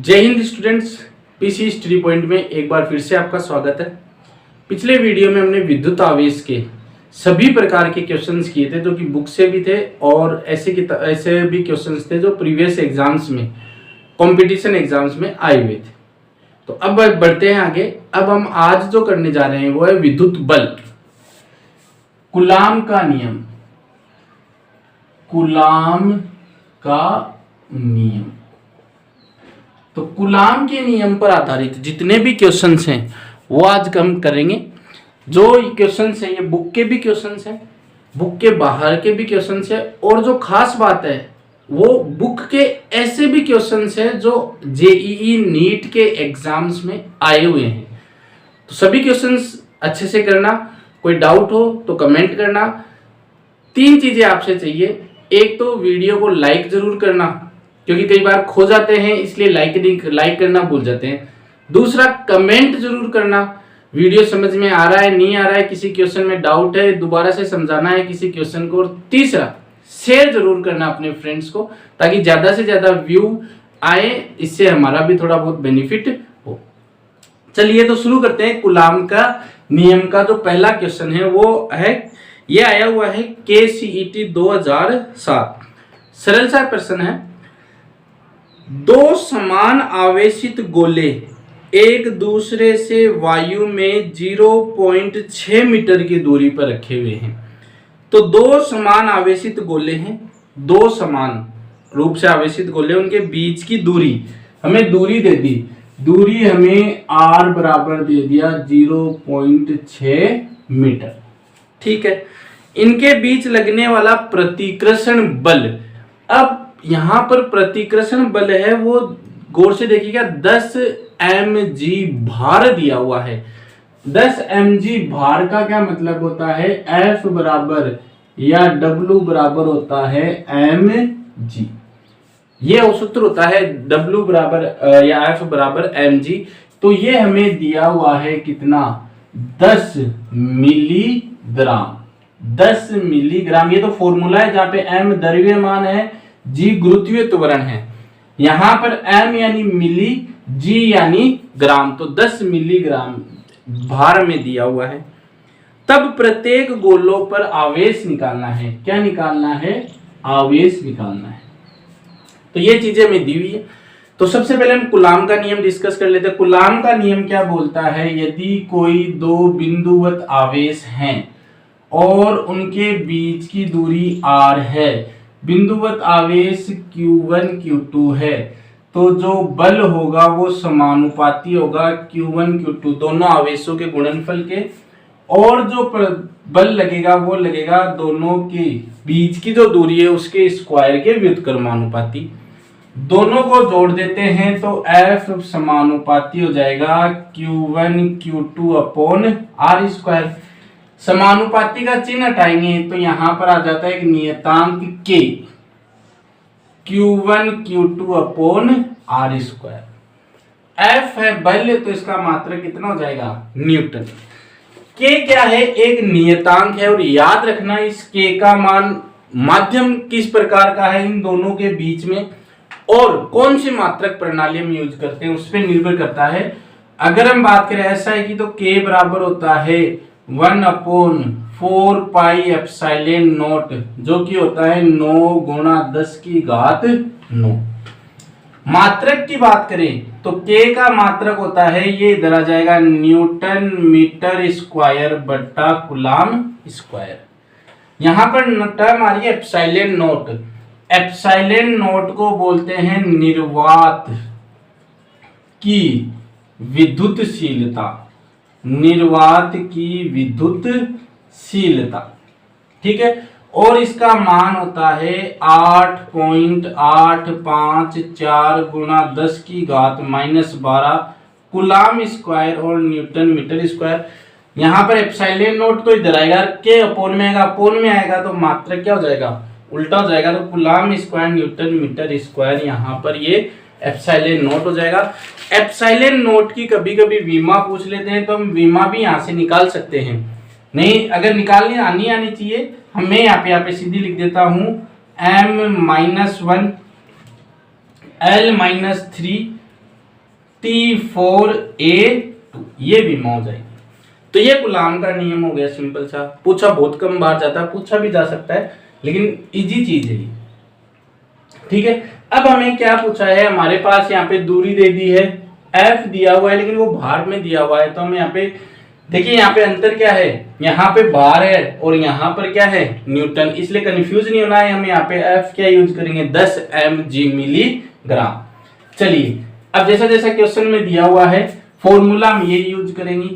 जय Hind students, PC study point में एक बार फिर से आपका स्वागत है। पिछले वीडियो में हमने विद्युत आवेश के सभी प्रकार के क्वेश्चंस किए थे जो कि बुक से भी थे और ऐसे भी क्वेश्चंस थे जो प्रीवियस एग्जाम्स में, कंपटीशन एग्जाम्स में आए हुए थे। तो अब बढ़ते हैं आगे। अब हम आज जो करने जा रहे हैं वो है विद्युत बल, कूलाम का नियम। कूलाम का नियम, तो कूलाम के नियम पर आधारित जितने भी क्वेश्चंस हैं वो आज हम करेंगे। जो क्वेश्चंस हैं ये बुक के भी क्वेश्चंस हैं, बुक के बाहर के भी क्वेश्चंस हैं, और जो खास बात है वो बुक के ऐसे भी क्वेश्चंस हैं जो जेईई नीट के एग्जाम्स में आए हुए हैं। तो सभी क्वेश्चंस अच्छे से करना, कोई डाउट हो तो कमेंट करना। 3 चीजें आपसे चाहिए। एक तो वीडियो को लाइक जरूर करना, क्योंकि कई बार खो जाते हैं इसलिए लाइक करना भूल जाते हैं। दूसरा, कमेंट जरूर करना, वीडियो समझ में आ रहा है नहीं आ रहा है, किसी क्वेश्चन में डाउट है, दोबारा से समझाना है किसी क्वेश्चन को। और तीसरा, शेयर जरूर करना अपने फ्रेंड्स को, ताकि ज्यादा से ज्यादा व्यू आए, इससे हमारा भी थोड़ा बहुत बेनिफिट हो। चलिए तो शुरू करते हैं। कूलाम का नियम का जो पहला क्वेश्चन है वो है, ये आया हुआ है KCET 2007। सरल सा प्रश्न है। 2 समान आवेशित गोले एक दूसरे से वायु में 0.6 मीटर की दूरी पर रखे हुए हैं। तो 2 समान आवेशित गोले हैं, 2 समान रूप से आवेशित गोले, उनके बीच की दूरी हमें दूरी दे दी। दूरी हमें r बराबर दे दिया 0.6 मीटर। ठीक है। इनके बीच लगने वाला प्रतिकर्षण बल, अब यहां पर प्रतिकर्षण बल है वो गौर से देखिएगा, 10 mg भार दिया हुआ है। 10 mg भार का क्या मतलब होता है, F बराबर या W बराबर होता है mg। ये सूत्र होता है W बराबर या F बराबर mg। तो ये हमें दिया हुआ है कितना, 10 मिलीग्राम। 10 मिलीग्राम, ये तो फॉर्मूला है जहां पे m द्रव्यमान है, g गुरुत्वीय त्वरण है। यहां पर m यानी मिली, g यानी ग्राम, तो 10 मिलीग्राम भार में दिया हुआ है। तब प्रत्येक गोलों पर आवेश निकालना है। क्या निकालना है, आवेश निकालना है। तो ये चीजें हमें दी हुई है। तो सबसे पहले हम कूलाम का नियम डिस्कस कर लेते हैं। कूलाम का नियम क्या बोलता है, यदि कोई 2 बिंदुवत आवेश हैं और उनके बीच की दूरी r है, बिंदुवत आवेश Q1 Q2 है, तो जो बल होगा वो समानुपाती होगा Q1 Q2 दोनों आवेशों के गुणनफल के, और जो बल लगेगा वो लगेगा दोनों के बीच की जो दूरी है उसके स्क्वायर के व्युत्क्रमानुपाती। दोनों को जोड़ देते हैं तो F समानुपाती हो जाएगा Q1 Q2 upon R square. समानुपाती का चिन्ह हटाएंगे तो यहां पर आ जाता है एक नियतांक K, Q1 Q2 upon R square. F है बल, तो इसका मात्रक कितना हो जाएगा, न्यूटन। K क्या है, एक नियतांक है, और याद रखना इस K का मान माध्यम किस प्रकार का है इन दोनों के बीच में, और कौन सी मात्रक प्रणाली हम यूज करते हैं उस पर निर्भर करता है। अगर हम बात करें ऐसा है कि तो K बराबर होता है 1/4 पाई एप्सिलॉन नॉट, जो कि होता है 9 गुणा 10 की घात 9। मात्रक की बात करें तो K का मात्रक होता है, ये इधर आ जाएगा, न्यूटन मीटर स्क्वायर बटा कूलाम स्क्वायर। यहां पर टर्म आ रही है एप्सिलॉन नॉट। एप्सिलॉन नॉट को बोलते हैं निर्वात की विद्युतशीलता, निर्वात की विद्युतशीलता। ठीक है। और इसका मान होता है 8.854 गुणा 10 की घात -12 कूलाम स्क्वायर और न्यूटन मीटर स्क्वायर। यहां पर एप्सिलॉन नॉट तो इधर आएगा, के अपोन में आएगा, अपोन में आएगा तो मात्रक क्या हो जाएगा, उल्टा हो जाएगा। तो coulomb square newton metre square, यहां पर ये एप्सिलॉन नॉट हो जाएगा। एप्सिलॉन नॉट की कभी कभी वीमा पूछ लेते हैं, तो हम वीमा भी यहां से निकाल सकते हैं। नहीं, अगर निकालनी आनी चाहिए, मैं यहाँ पे सीधी लिख देता हूं m-1 L-3 T4A2, ये भी मौ जाएगी। तो ये कूलाम का नियम हो गया, सिंपल सा। पूछा बहुत कम बार जाता है, पूछा भी जा सकता है, लेकिन इजी चीज है ये। ठीक है, अब हमें क्या पूछा है, हमारे पास यहाँ पे दूरी दे दी है, F दिया हुआ है, लेकिन वो भार में दिया हुआ है। तो हम यहाँ पे देखिए, यहाँ पे अंतर क्या है, यहाँ पे भार है और यहाँ पर क्या है, न्यूटन। इसलिए कंफ्यूज नहीं होना है, हम यहाँ पे F क्या यूज करेंगे, 10 mg मिलीग्राम। चलिए, अब जैसा जैसा क्वेश्चन में दिया हुआ है फॉर्मूला हम ये यूज करेंगे,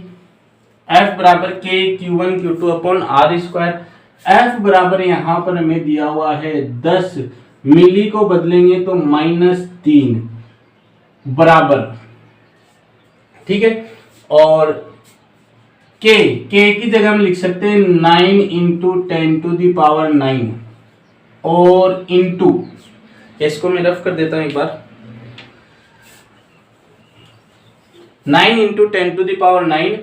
F बराबर K Q1 Q2 upon R square. F बराबर यहाँ पर हमें दिया हुआ है 10, मिली को बदलेंगे तो -3 बराबर, ठीक है। और K की जगह हम लिख सकते हैं 9 इंटू 10⁹ और इंटू, इसको मैं रफ कर देता हूं एक बार, 9 इंटू 10⁹।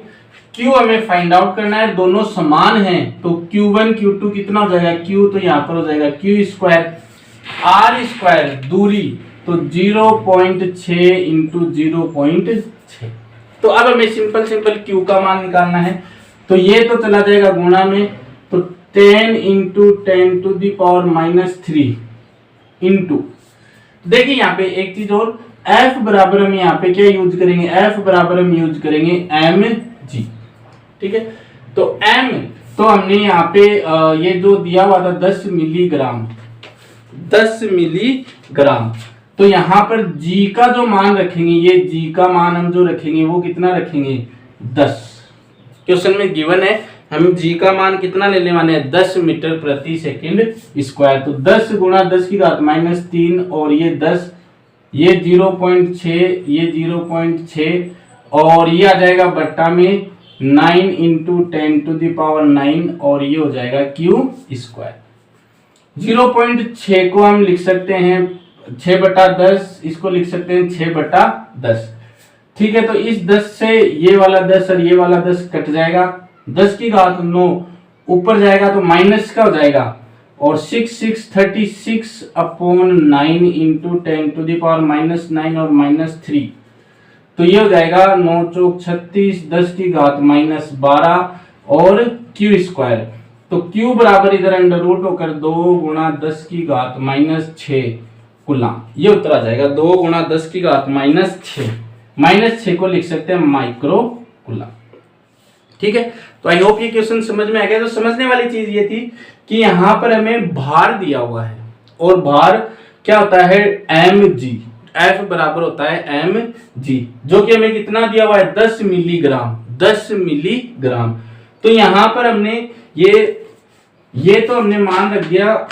Q हमें फाइंड आउट करना है, दोनों समान हैं तो Q1 Q2 कितना हो जाएगा, Q तो यहाँ पर हो जाएगा Q स्क्वायर, R स्क्वायर दूरी तो 0.6 इंटू 0.6। तो अब हमें सिंपल Q का मान निकालना है, तो ये तो चला जाएगा गुणा में, तो 10 इंटू 10⁻³ इंटू, देखिए यहाँ पे एक चीज और, F बराबर हम यहाँ पे क्या यूज करेंगे, F बराबर हम यूज करेंगे mg, ठीक है। तो m तो हमने यहाँ पे ये जो दिया हुआ था 10 मिलीग्राम, तो यहाँ पर g का जो मान रखेंगे, ये g का मान हम जो रखेंगे वो कितना रखेंगे, 10। क्वेश्चन में गिवन है, हम g का मान कितना लेने वाले हैं, 10 मीटर प्रति सेकंड स्क्वायर। तो 10 गुणा 10⁻³ और ये 10, ये 0.6, ये 0.6 और ये आ जाएगा बट्टा में 9 इंटू 10⁹ और ये हो जाएगा Q स्क्वायर। 0.6 को हम लिख सकते हैं 6/10, इसको लिख सकते हैं 6/10, ठीक है। तो इस 10 से ये वाला 10 और ये वाला 10 कट जाएगा, 10⁹ ऊपर जाएगा तो माइनस का हो जाएगा, और 36 अपॉन 9 इंटू 10⁻⁻9 और -3, तो ये हो जाएगा 9 चौक 36, 10⁻⁻12 और Q स्क्वायर। तो Q बराबर इधर अंडर रूट होकर 2 गुणा 10⁻⁻6 कूलाम, ये उत्तर आ जाएगा 2 गुणा 10⁻⁻6, -6 को लिख सकते हैं माइक्रो कूलाम, ठीक है। तो आई होप ये क्वेश्चन समझ में आ गया। तो समझने वाली चीज ये थी कि यहाँ पर हमें भार दिया हुआ है, और भार क्या होता है, mg, F बराबर होता है mg, जो कि हमें कितना दिया हुआ है, 10 मिलीग्राम। तो यहाँ पर हमने ये तो हमने मान रख दिया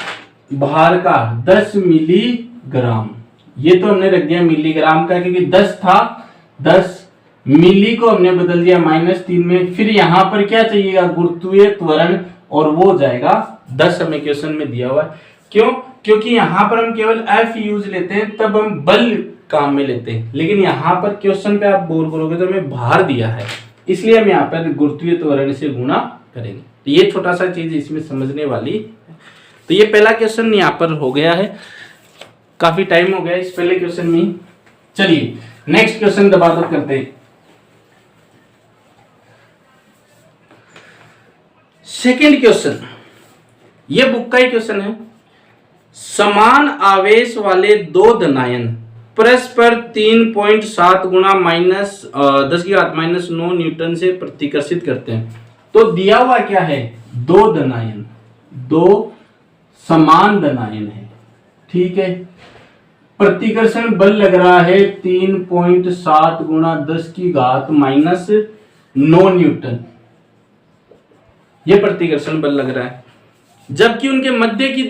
भार का 10 मिलीग्राम, ये तो हमने रख दिया मिलीग्राम का, क्योंकि 10 था, 10 मिली को हमने बदल दिया -3 में। फिर यहाँ पर क्या चाहिएगा, गुरुत्वीय त्वरण, और वो हो जाएगा 10, हमें क्वेश्चन में दिया हुआ है। क्यों, क्योंकि यहाँ पर हम केवल F यूज लेते हैं, तब हम बल काम में लेते हैं, लेकिन यहाँ पर क्वेश्चन पे आप गौर करोगे तो हमें भार दिया है, इसलिए हम यहाँ पर गुरुत्वीय त्वरण से गुणा करेंगे। तो ये छोटा सा चीज इसमें समझने वाली है। तो ये पहला क्वेश्चन यहाँ पर हो गया है, काफी टाइम हो गया इस पहले क्वेश्चन में। चलिए नेक्स्ट क्वेश्चन दबादब करते हैं। सेकेंड क्वेश्चन, ये बुक का ही क्वेश्चन है। समान आवेश वाले दो धनायन परस्पर 3.7 गुणा -10⁻⁹ न्यूटन से प्रतिकर्षित करते हैं। तो दिया हुआ क्या है, दो धनायन, दो समान धनायन है, ठीक है। प्रतिकर्षण बल लग रहा है 3.7 गुणा 10⁻⁹ न्यूटन, ये प्रतिकर्षण बल लग रहा है। जबकि उनके मध्य की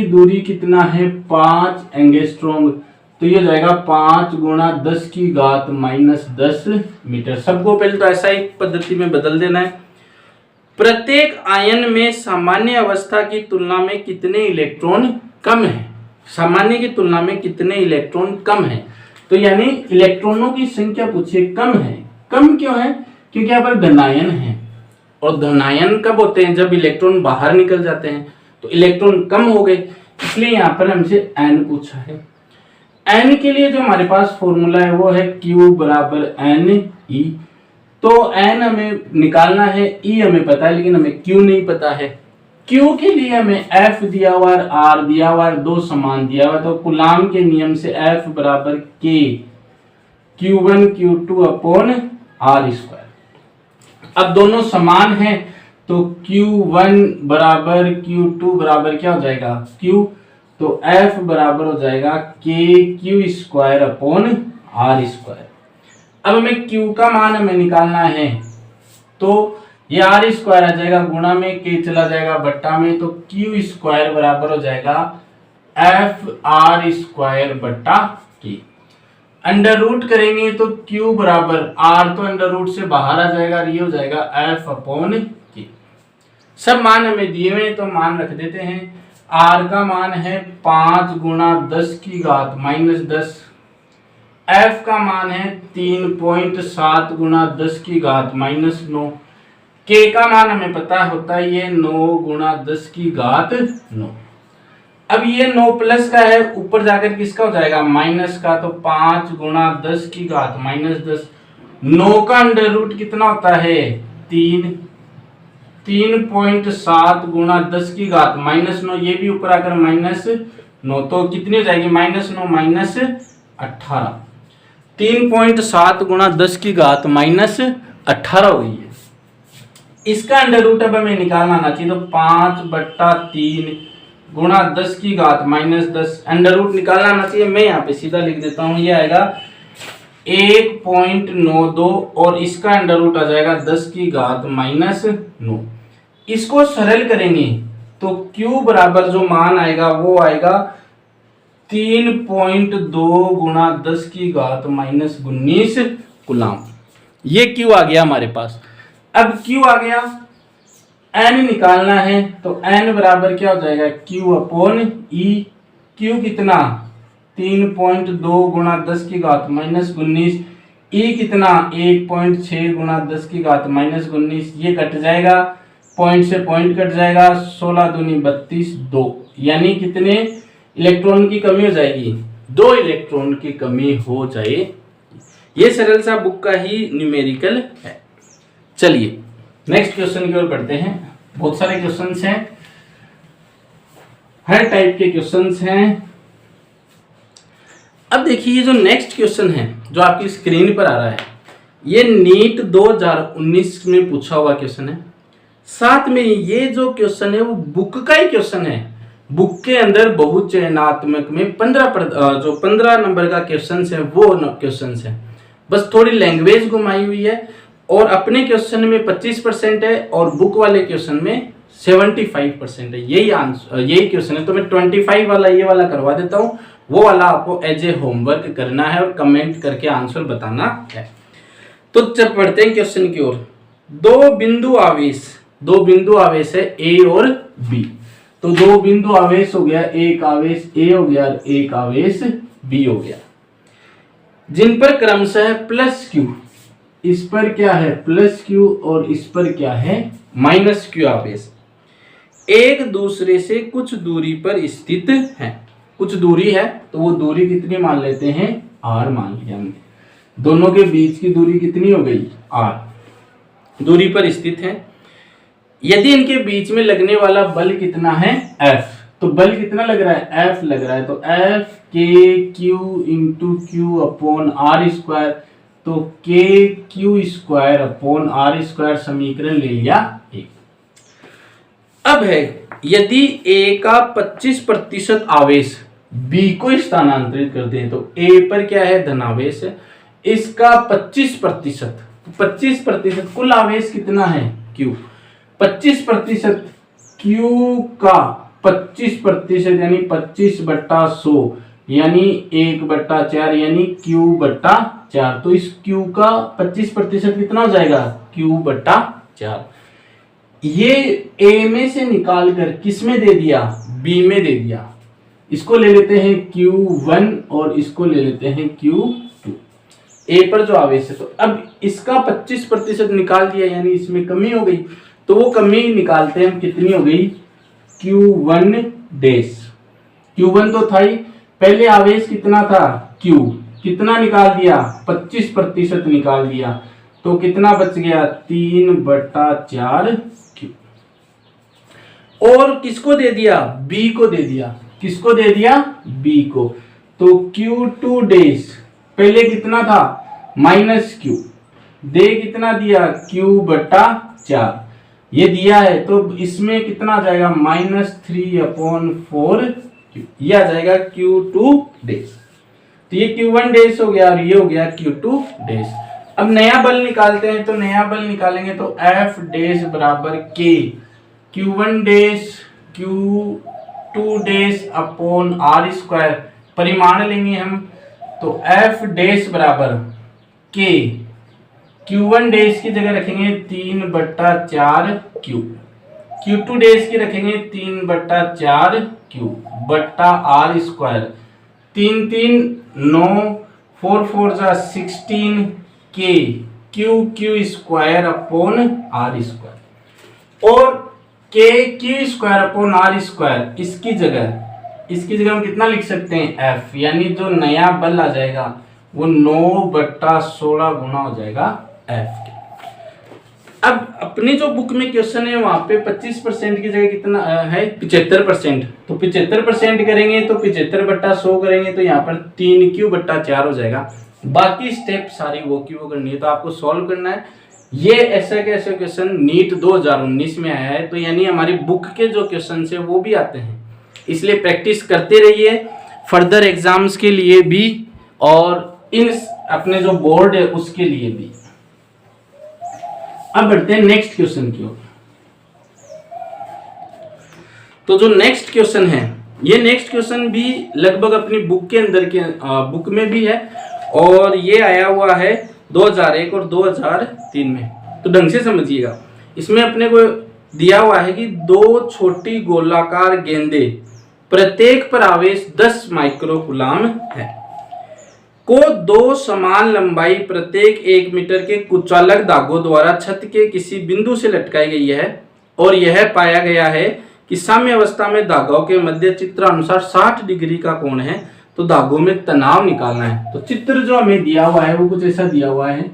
दूरी कितना है, 5 एंगस्ट्रॉम। तो ये जाएगा 5 गुणा 10⁻⁻10 मीटर। सबको पहले तो ऐसा ही पद्धति में बदल देना है। प्रत्येक आयन में सामान्य अवस्था की तुलना में कितने इलेक्ट्रॉन कम है, सामान्य की तुलना में कितने इलेक्ट्रॉन कम है। तो यानी इलेक्ट्रॉनों की संख्या पूछिए, कम है। कम क्यों है, क्योंकि यहाँ पर धनायन है, और धनायन कब होते हैं, जब इलेक्ट्रॉन बाहर निकल जाते हैं। तो इलेक्ट्रॉन कम हो गए, इसलिए यहाँ पर हमसे n पूछा है। एन के लिए जो हमारे पास फॉर्मूला है वो है Q बराबर एन ई। तो एन हमें निकालना है, ई हमें पता है लेकिन हमें Q नहीं पता है। Q के लिए हमें F दिया हुआ है, R दिया हुआ है, दो समान दिया हुआ है। तो कूलाम के नियम से F बराबर K Q1 Q2 upon R square. अब दोनों समान हैं तो Q1 बराबर Q2 बराबर क्या हो जाएगा Q, तो F बराबर हो जाएगा K Q square upon R square. अब हमें Q का मान हमें निकालना है, तो ये R स्क्वायर आ जाएगा, गुणा में K चला जाएगा बट्टा में, तो Q स्क्वायर बराबर हो जाएगा F R स्क्वायर बट्टा K। अंडर रूट करेंगे तो Q बराबर R तो अंडर रूट से बाहर आ जाएगा, ये हो जाएगा F अपॉन K। सब मान हमें दिए हुए तो मान रख देते हैं। R का मान है 5 गुणा 10 की घात माइनस 10। F का मान है 3.7 गुणा 10 की घात माइनस 9। K का मान हमें पता होता है ये 9 गुणा 10 की घात 9। अब ये 9 प्लस का है, ऊपर जाकर किसका हो जाएगा माइनस का, तो 5 गुणा 10 की घात माइनस 10। 9 का अंडर रूट कितना होता है 3, 3.7 गुणा 10 की घात माइनस 9, ये भी ऊपर आकर माइनस 9, तो कितनी हो जाएगी माइनस 9 माइनस 18। 3.7 गुणा 10 की घात माइनस 18 हो गई है। इसका अंडर रूट अब हमें निकालना आना चाहिए, तो 5/3 गुणा 10 की घात माइनस 10 अंडर रूट निकालना आना चाहिए। मैं यहाँ पे सीधा लिख देता हूँ, ये आएगा 1.92 और इसका अंडर रूट आ जाएगा 10 की घात माइनस 9। इसको सरल करेंगे तो Q बराबर जो मान आएगा वो आएगा 3.2 गुणा 10 की घात माइनस 19 कूलाम। ये Q आ गया हमारे पास। अब Q आ गया, N निकालना है तो N बराबर क्या हो जाएगा Q अपॉन E। Q कितना 3.2 गुणा 10 की घात माइनस 19, E कितना 1.6 गुणा 10 की घात माइनस 19, ये कट जाएगा, पॉइंट से पॉइंट कट जाएगा, 16 दूनी 32 2, यानी कितने इलेक्ट्रॉन की कमी हो जाएगी 2 इलेक्ट्रॉन की कमी हो जाए। ये सरल सा बुक का ही न्यूमेरिकल है। चलिए नेक्स्ट क्वेश्चन की ओर बढ़ते हैं। बहुत सारे क्वेश्चंस हैं, हर टाइप के क्वेश्चंस हैं। अब देखिए जो नेक्स्ट क्वेश्चन है जो आपकी स्क्रीन पर आ रहा है, ये नीट 2019 में पूछा हुआ क्वेश्चन है। साथ में ये जो क्वेश्चन है वो बुक का ही क्वेश्चन है। बुक के अंदर बहुत चयनात्मक में 15 नंबर का क्वेश्चन है वो क्वेश्चन है, बस थोड़ी लैंग्वेज घुमाई हुई है। और अपने क्वेश्चन में 25% है और बुक वाले क्वेश्चन में 75% है। यही आंसर, यही क्वेश्चन है। तो मैं 25 वाला ये वाला करवा देता हूँ, वो वाला आपको एज ए होमवर्क करना है और कमेंट करके आंसर बताना है। तो जब पढ़ते हैं क्वेश्चन की ओर। दो बिंदु आवेश है A और B। तो दो बिंदु आवेश हो गया, एक आवेश A हो गया और एक आवेश B हो गया, जिन पर क्रमशः प्लस Q, इस पर क्या है प्लस Q और इस पर क्या है माइनस Q आवेश एक दूसरे से कुछ दूरी पर स्थित है। कुछ दूरी है तो वो दूरी कितनी मान लेते हैं R मान लिया हमने। दोनों के बीच की दूरी कितनी हो गई R, दूरी पर स्थित है। यदि इनके बीच में लगने वाला बल कितना है F, तो बल कितना लग रहा है F लग रहा है, तो F K Q into Q upon R square, तो K Q square upon R square समीकरण ले लिया एक। अब है यदि A का 25% आवेश B को स्थानांतरित करते हैं, तो A पर क्या है धनावेश है, इसका 25%, 25% कुल आवेश कितना है Q, 25% Q का 25% यानी 25/100 यानी 1/4 यानी Q/4। तो इस Q का 25% कितना हो जाएगा Q/4। ये A में से निकाल कर किस में दे दिया B में दे दिया। इसको ले लेते हैं Q1 और इसको ले लेते हैं Q2। A पर जो आवेश है, तो अब इसका 25% निकाल दिया यानी इसमें कमी हो गई, तो वो कमी निकालते हैं हम, कितनी हो गई Q1 डैश। Q1 तो था ही, पहले आवेश कितना था Q, कितना निकाल दिया 25% निकाल दिया, तो कितना बच गया 3/4 Q। और किसको दे दिया B को दे दिया, किसको दे दिया B को, तो Q2 डैश पहले कितना था -Q, दे कितना दिया Q/4 ये दिया है, तो इसमें कितना आ जाएगा -3/4 ये आ जाएगा Q2 डैश। तो ये Q1 डैश हो गया और ये हो गया Q2 डैश। अब नया बल निकालते हैं, तो नया बल निकालेंगे तो F डैश बराबर K Q1 dash Q2 dash upon R square, परिमाण लेंगे हम, तो F डैश बराबर K Q1 डैश की जगह रखेंगे 3/4 Q, Q2 डैश की रखेंगे 3/4 Q बट्टा R square, 3 3 9 4 4 16 K Q square upon R square, और K Q square upon R square इसकी जगह हम कितना लिख सकते हैं F, यानी जो नया बल आ जाएगा वो 9/16 गुना हो जाएगा F के। अब अपनी जो बुक में क्वेश्चन है वहां पे 25% की जगह कितना है 75%, तो 75% करेंगे तो 75/100 करेंगे तो यहाँ पर 3Q/4 हो जाएगा। बाकी स्टेप सारी वो की वो करनी है, तो आपको सॉल्व करना है। ये ऐसा कैसे क्वेश्चन नीट 2019 में आया है, तो यानी हमारी बुक के जो क्वेश्चन है वो भी आते हैं, इसलिए प्रैक्टिस करते रहिए फर्दर एग्जाम्स के लिए भी और इन अपने जो बोर्ड है उसके लिए भी। अब बढ़ते हैं नेक्स्ट क्वेश्चन की ओर। तो जो नेक्स्ट क्वेश्चन है, ये नेक्स्ट क्वेश्चन भी लगभग अपनी बुक के अंदर के बुक में भी है, और ये आया हुआ है 2001 और 2003 में, तो ढंग से समझिएगा। इसमें अपने को दिया हुआ है कि दो छोटी गोलाकार गेंदे प्रत्येक पर आवेश 10 माइक्रोकूलाम है को दो समान लंबाई प्रत्येक 1 मीटर के कुचालक धागों द्वारा छत के किसी बिंदु से लटकाई गई है, और यह पाया गया है कि साम्य अवस्था में धागों के मध्य चित्र अनुसार 60 डिग्री का कोण है, तो धागों में तनाव निकालना है। तो चित्र जो हमें दिया हुआ है वो कुछ ऐसा दिया हुआ है,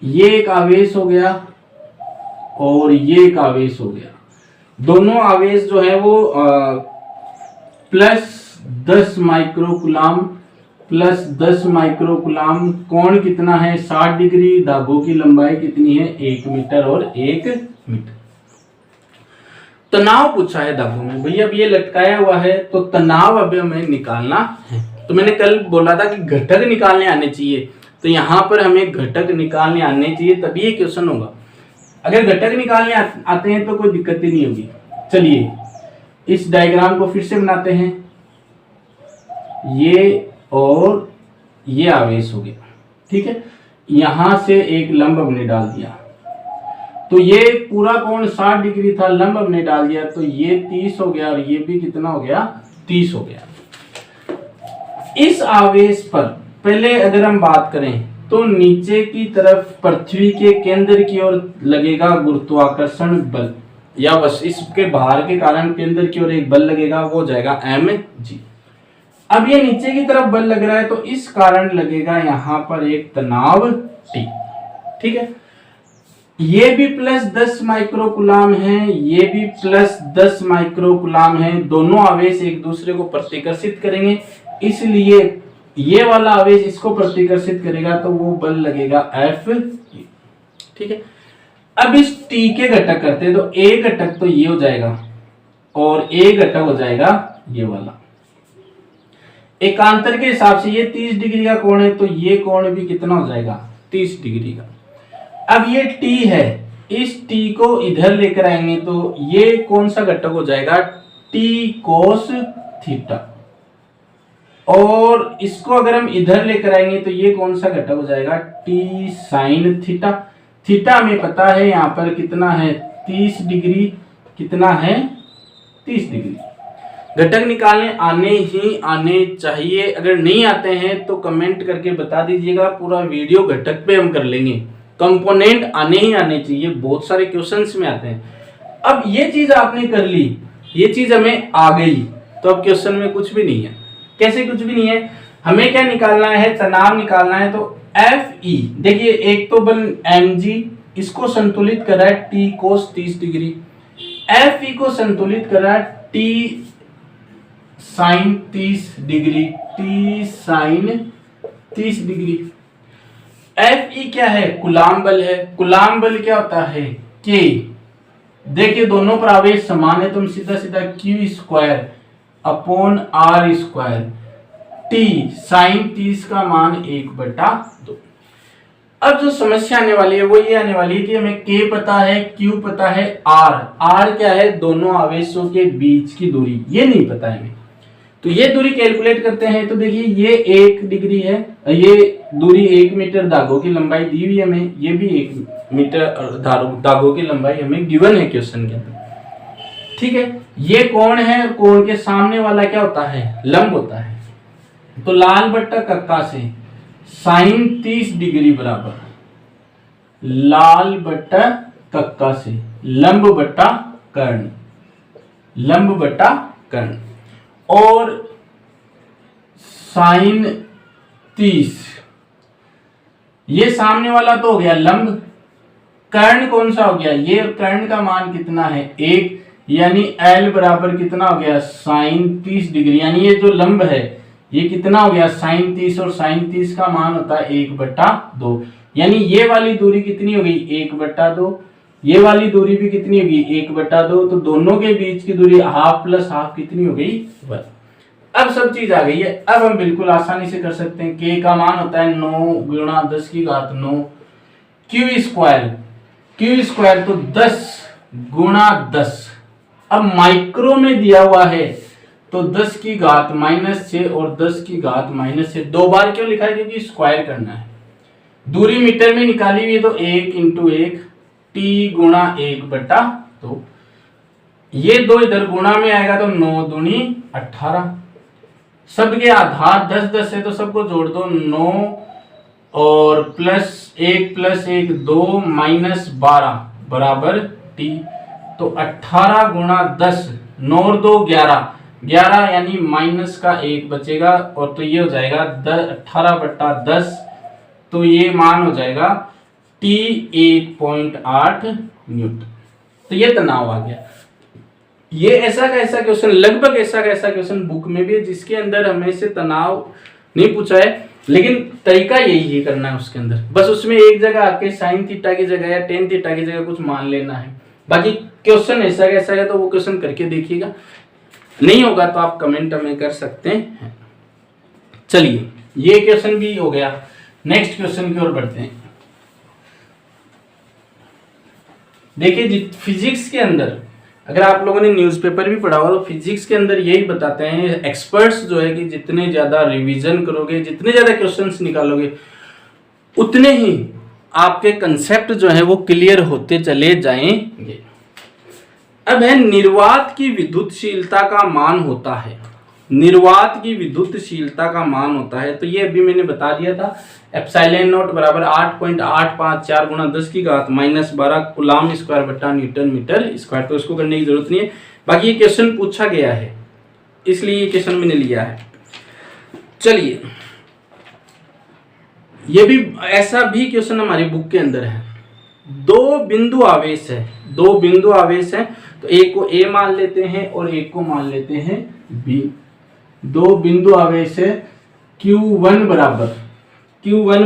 ये एक आवेश हो गया और ये एक आवेश हो गया, दोनों आवेश जो है वो +10 माइक्रोकूलाम प्लस 10 माइक्रोकूलाम, कोण कितना है 60 डिग्री, धागों की लंबाई कितनी है 1 मीटर और 1 मीटर। तनाव पूछा है धागों में, भैया अब ये लटकाया हुआ है तो तनाव अब हमें निकालना है। तो मैंने कल बोला था कि घटक निकालने आने चाहिए, तो यहाँ पर हमें घटक निकालने आने चाहिए तभी ये क्वेश्चन होगा। अगर घटक निकालने आते हैं तो कोई दिक्कत ही नहीं होगी। चलिए इस डायग्राम को फिर से बनाते हैं, ये और ये आवेश हो गया, ठीक है। यहां से एक लंब हमने डाल दिया, तो ये पूरा कोण 60 डिग्री था, लंब हमने डाल दिया तो ये 30 हो गया और ये भी कितना हो गया 30 हो गया। इस आवेश पर पहले अगर हम बात करें तो नीचे की तरफ पृथ्वी के केंद्र की ओर लगेगा गुरुत्वाकर्षण बल, या बस इसके भार के कारण केंद्र की ओर एक बल लगेगा, वो हो जाएगा mg। अब ये नीचे की तरफ बल लग रहा है तो इस कारण लगेगा यहाँ पर एक तनाव T, ठीक है। ये भी +10 माइक्रोकूलाम है, ये भी +10 माइक्रोकूलाम है, दोनों आवेश एक दूसरे को प्रतिकर्षित करेंगे, इसलिए ये वाला आवेश इसको प्रतिकर्षित करेगा तो वो बल लगेगा F, ठीक है। अब इस T के घटक करते हैं, तो A घटक तो ये हो जाएगा और A घटक हो जाएगा ये वाला। एकांतर के हिसाब से ये 30 डिग्री का कोण है, तो ये कोण भी कितना हो जाएगा 30 डिग्री का। अब ये T है, इस T को इधर लेकर आएंगे तो ये कौन सा घटक हो जाएगा T cos थीटा, और इसको अगर हम इधर लेकर आएंगे तो ये कौन सा घटक हो जाएगा T sin थीटा। थीटा हमें पता है यहाँ पर कितना है 30 डिग्री, कितना है 30 डिग्री। घटक निकालने आने चाहिए, अगर नहीं आते हैं तो कमेंट करके बता दीजिएगा, पूरा वीडियो घटक पे हम कर लेंगे। कंपोनेंट आने चाहिए, बहुत सारे क्वेश्चंस में आते हैं। अब ये चीज आपने कर ली, ये चीज हमें आ गई, तो अब क्वेश्चन में कुछ भी नहीं है। कैसे कुछ भी नहीं है? हमें क्या निकालना है? तनाव निकालना है। तो Fe, देखिए एक तो बल mg, इसको संतुलित कर रहा है t cos 30 डिग्री, Fe को संतुलित कर रहा है t sin 30 degree, t sin 30 degree. Fe क्या है? कूलाम बल है। कूलाम बल क्या होता है? K। देखिए दोनों पर आवेश समान है, तुम सीधा सीधा q square upon r square, t sine 30 का मान 1/2। अब जो समस्या आने वाली है वो ये आने वाली है कि हमें k पता है, q पता है, r क्या है? दोनों आवेशों के बीच की दूरी, ये नहीं पता है हमें। तो ये दूरी कैलकुलेट करते हैं। तो देखिए ये 1 डिग्री है, ये दूरी 1 मीटर धागों की लंबाई दी हुई है हमें, ये भी 1 मीटर धागों की लंबाई हमें गिवन है क्वेश्चन के अंदर। ठीक है, ये कोण है और कोण के सामने वाला क्या होता है? लंब होता है। तो लाल बट्टा कक्का से साइन 30 डिग्री बराबर लाल बट्टा कक्का से लंब बट्टा कर्ण, लंब बट्टा कर्ण, और साइन 30, ये सामने वाला तो हो गया लंब। कर्ण कौन सा हो गया? ये कर्ण का मान कितना है? 1, यानी L बराबर कितना हो गया? साइन 30 डिग्री, यानी ये जो लंब है ये कितना हो गया? साइन 30, और साइन 30 का मान होता है 1/2, यानी ये वाली दूरी कितनी हो गई? 1/2। ये वाली दूरी भी कितनी होगी? 1/2। तो दोनों के बीच की दूरी हाफ प्लस हाफ कितनी हो गई? 1। अब सब चीज आ गई है। अब हम बिल्कुल आसानी से कर सकते हैं। k का मान होता है 9 गुणा 10 की घात 9, q स्क्वायर तो 10 गुणा 10। अब माइक्रो में दिया हुआ है तो 10 की घात -6 और 10 की घात -6 दो बार क्यों लिखा है? क्योंकि स्क्वायर करना है। दूरी मीटर में निकाली हुई है तो 1 × 1 t गुणा 1/2। ये दो इधर गुणा में आएगा तो 9 दूनी 18। सबके आधार 10 10 है तो सबको जोड़ दो, 9 और +1 + 1 2 -12 बराबर t। तो 18 गुणा 10, 9 और 2 11, 11 यानी माइनस का 1 बचेगा, और तो ये हो जाएगा 18/10। तो ये मान हो जाएगा t 1.8 न्यूटन। तो ये तनाव आ गया। ये ऐसा का ऐसा क्वेश्चन, लगभग ऐसा का ऐसा क्वेश्चन बुक में भी है जिसके अंदर हमें से तनाव नहीं पूछा है, लेकिन तरीका यही है करना है उसके अंदर। बस उसमें एक जगह आके साइन थीटा की जगह या टेन थीटा की जगह कुछ मान लेना है। बाकी क्वेश्चन ऐसा का ऐसा है तो वो क्वेश्चन करके देखिएगा, नहीं होगा तो आप कमेंट हमें कर सकते हैं। चलिए ये क्वेश्चन भी हो गया। नेक्स्ट क्वेश्चन की ओर बढ़ते हैं। देखिए फिजिक्स के अंदर अगर आप लोगों ने न्यूज़पेपर भी पढ़ा हुआ तो फिजिक्स के अंदर यही बताते हैं एक्सपर्ट्स जो है कि जितने ज़्यादा रिवीजन करोगे, जितने ज़्यादा क्वेश्चंस निकालोगे, उतने ही आपके कंसेप्ट जो है वो क्लियर होते चले जाएंगे। अब है निर्वात की विद्युतशीलता का मान होता है, निर्वात की विद्युतशीलता का मान होता है। तो ये अभी मैंने बता दिया था, ε0 बराबर 8.854 गुणा 10 की घात -12 कूलाम स्क्वायर बटा न्यूटन मीटर स्क्वायर। तो इसको करने की जरूरत नहीं है, बाकी ये क्वेश्चन पूछा गया है इसलिए ये क्वेश्चन मैंने लिया है। चलिए ये भी ऐसा भी क्वेश्चन हमारी बुक के अंदर है। दो बिंदु आवेश है, दो बिंदु आवेश है, तो एक को A मान लेते हैं और एक को मान लेते हैं B। दो बिंदु आवेश है, Q1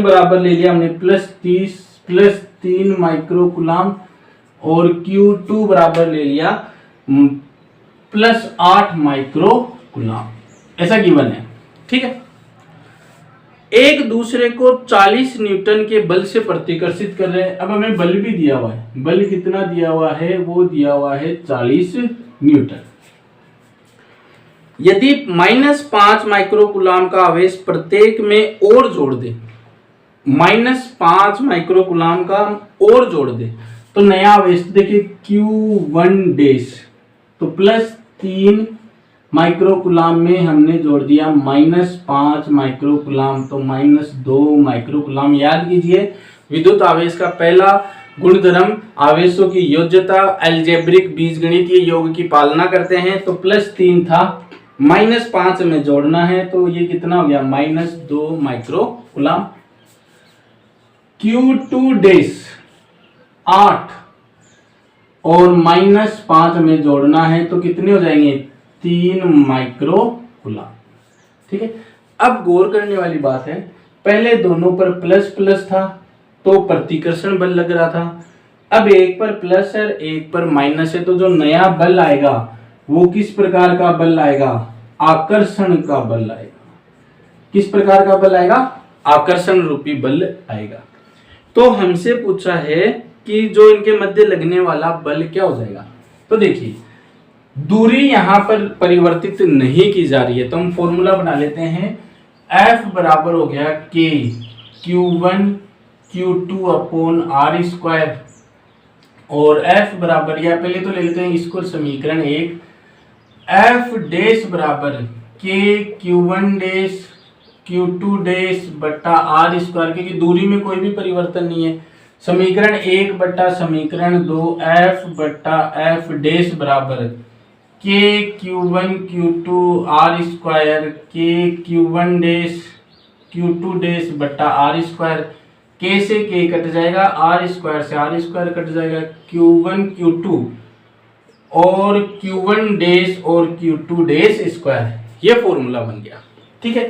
बराबर ले लिया हमने +30 + 3 माइक्रो कूलाम, और Q2 बराबर ले लिया +8 माइक्रो कूलाम, ऐसा गिवन है। ठीक है, एक दूसरे को 40 न्यूटन के बल से प्रतिकर्षित कर रहे हैं। अब हमें बल भी दिया हुआ है, बल कितना दिया हुआ है? वो दिया हुआ है 40 न्यूटन। यदि -5 माइक्रो कूलाम का आवेश प्रत्येक में और जोड़ दे, -5 माइक्रो कूलाम का और जोड़ दे तो नया आवेश देखिए Q1 डैश, तो +3 माइक्रो कूलाम में हमने जोड़ दिया -5 माइक्रो कूलाम, तो -2 माइक्रो कूलाम। याद कीजिए विद्युत आवेश का पहला गुणधर्म आवेशों की योज्यता, अलजेब्रिक बीजगणितीय योग की पालना करते हैं। तो +3 था -5 में जोड़ना है तो ये कितना हो गया, -2 माइक्रो कूलाम। Q2 डेज 8 और -5 में जोड़ना है तो कितने हो जाएंगे, 3 माइक्रो कूलाम। ठीक है, अब गौर करने वाली बात है, पहले दोनों पर प्लस प्लस था तो प्रतिकर्षण बल लग रहा था, अब एक पर प्लस है एक पर माइनस है, तो जो नया बल आएगा वो किस प्रकार का बल आएगा, आकर्षण का बल आएगा। किस प्रकार का बल आएगा, आकर्षण रूपी बल आएगा। तो हमसे पूछा है कि जो इनके मध्य लगने वाला बल क्या हो जाएगा। तो देखिए दूरी यहां पर परिवर्तित नहीं की जा रही है, तो हम फॉर्मूला बना लेते हैं। F बराबर हो गया K Q1 Q2 upon R square, और F बराबर, या पहले तो ले लेते हैं इसको समीकरण 1, F डैश बराबर K Q1 dash Q2 dash बटा R स्क्वायर, क्योंकि दूरी में कोई भी परिवर्तन नहीं है। समीकरण 1 बटा समीकरण 2 F बटा F डैश बराबर K Q1 Q2 R square K Q1 dash Q2 dash बटा R स्क्वायर, K से K कट जाएगा, R स्क्वायर से R स्क्वायर कट जाएगा, Q1 Q2 और Q1 डैश और Q2 डैश स्क्वायर, ये फॉर्मूला बन गया। ठीक है,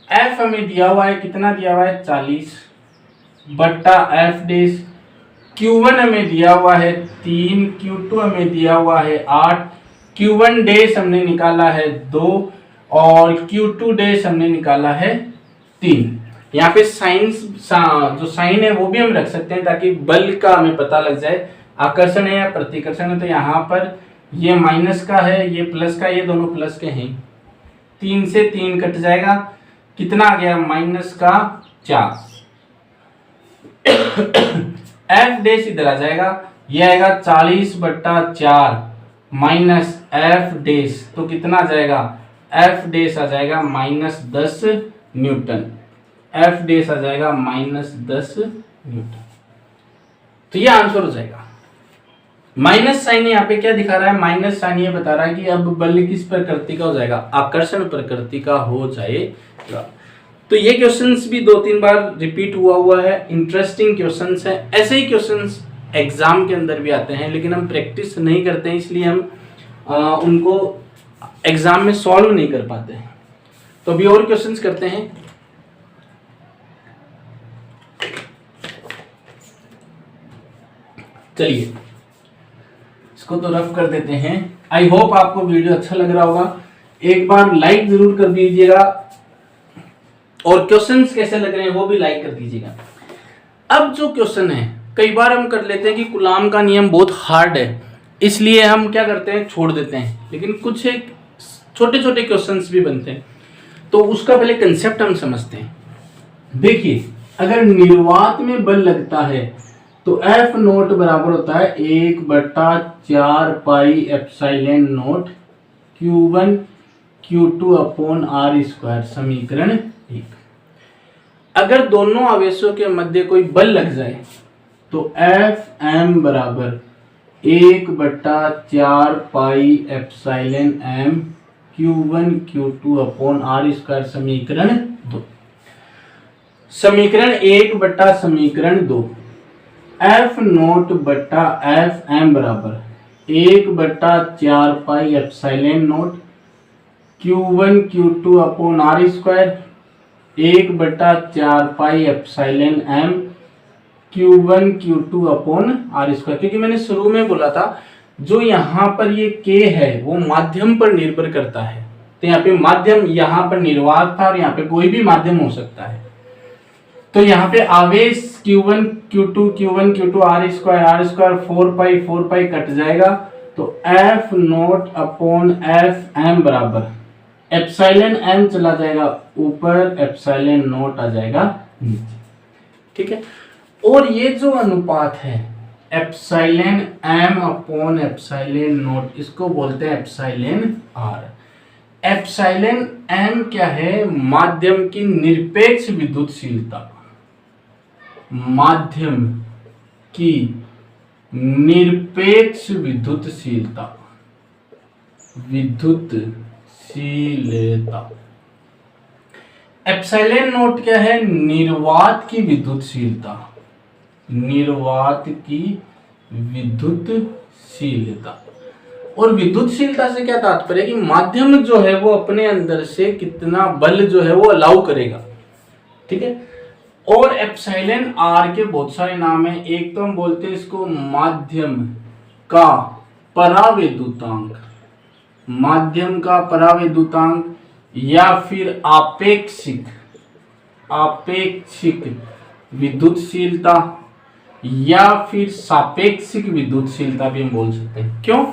F हमें दिया हुआ है, कितना दिया हुआ है, 40 बटा F डैश, Q1 हमें दिया हुआ है 3, Q2 हमें दिया हुआ है 8, Q1 डैश हमने निकाला है 2 और Q2 डैश हमने निकाला है 3। यहाँ पे साइन, जो साइन है वो भी हम रख सकते हैं ताकि बल का हमें पता लग जाए, आकर्षण है या प्रतिकर्षण है। तो यहाँ पर ये माइनस का है, ये प्लस का, ये दोनों प्लस के हैं, 3 से 3 कट जाएगा, कितना आ गया, -4। F डैश इधर आ जाएगा, ये आएगा 40 बटा 4 माइनस F डैश, तो कितना आ जाएगा, F डैश आ जाएगा -10 न्यूटन, F डैश आ जाएगा -10 न्यूटन। तो ये आंसर हो जाएगा। माइनस साइन यहाँ पे क्या दिखा रहा है, माइनस साइन ये बता रहा है कि अब बल किस प्रकृति का हो जाएगा, आकर्षण प्रकृति का हो जाएगा। तो ये क्वेश्चंस भी 2-3 बार रिपीट हुआ है, इंटरेस्टिंग क्वेश्चंस है। ऐसे ही क्वेश्चंस एग्जाम के अंदर भी आते हैं, लेकिन हम प्रैक्टिस नहीं करते हैं, इसलिए हम उनको एग्जाम में सॉल्व नहीं कर पाते हैं। तो अभी और क्वेश्चंस करते हैं। चलिए इसको तो रफ कर देते हैं। आई होप आपको वीडियो अच्छा लग रहा होगा, एक बार लाइक जरूर कर दीजिएगा और क्वेश्चंस कैसे लग रहे हैं वो भी लाइक कर दीजिएगा। अब जो क्वेश्चन है, कई बार हम कर लेते हैं कि कूलाम का नियम बहुत हार्ड है, इसलिए हम क्या करते हैं, छोड़ देते हैं, लेकिन कुछ एक छोटे छोटे क्वेश्चंस भी बनते हैं, तो उसका पहले कंसेप्ट हम समझते हैं। देखिए अगर निर्वात में बल लगता है तो F नोट बराबर होता है 1/4 pi epsilon note Q1 Q2 upon R square, समीकरण 1। अगर दोनों आवेशों के मध्य कोई बल लग जाए तो Fm बराबर 1/4 pi epsilon m Q1 Q2 upon R square, समीकरण 2। समीकरण 1 बटा समीकरण 2, F नोट बटा F m बराबर 1/4 pi epsilon note Q1 Q2 upon R square, 1/4 pi epsilon m Q1 Q2 upon R square. क्योंकि मैंने शुरू में बोला था जो यहाँ पर ये K है वो माध्यम पर निर्भर करता है, तो यहाँ पे माध्यम, यहाँ पर निर्वात था और यहाँ पे कोई भी माध्यम हो सकता है। तो यहाँ पे आवेश Q1 Q2 R square 4 pi cut जाएगा, तो F naught upon F m बराबर एप्सिलॉन m चला जाएगा ऊपर, एप्सिलॉन नोट आ जाएगा नीचे। ठीक है, और ये जो अनुपात है epsilon m upon epsilon note, इसको बोलते हैं एप्सिलॉन r। एप्सिलॉन m क्या है, माध्यम की निरपेक्ष विद्युतशीलता, माध्यम की निरपेक्ष विद्युतशीलता, विद्युतशीलता विद्युतशीलता। एप्सिलॉन नॉट क्या है? निर्वात की विद्युतशीलता, निर्वात की विद्युतशीलता। और विद्युतशीलता से क्या तात्पर्य है कि माध्यम जो है वो अपने अंदर से कितना बल जो है वो अलाउ करेगा, ठीक है। और एप्सिलॉन आर के बहुत सारे नाम हैं। एक तो हम बोलते हैं इसको माध्यम का परावैद्युतांक, माध्यम का परावैद्युतांक, या फिर आपेक्षिक, आपेक्षिक विद्युतशीलता, या फिर सापेक्षिक विद्युतशीलता भी हम बोल सकते हैं। क्यों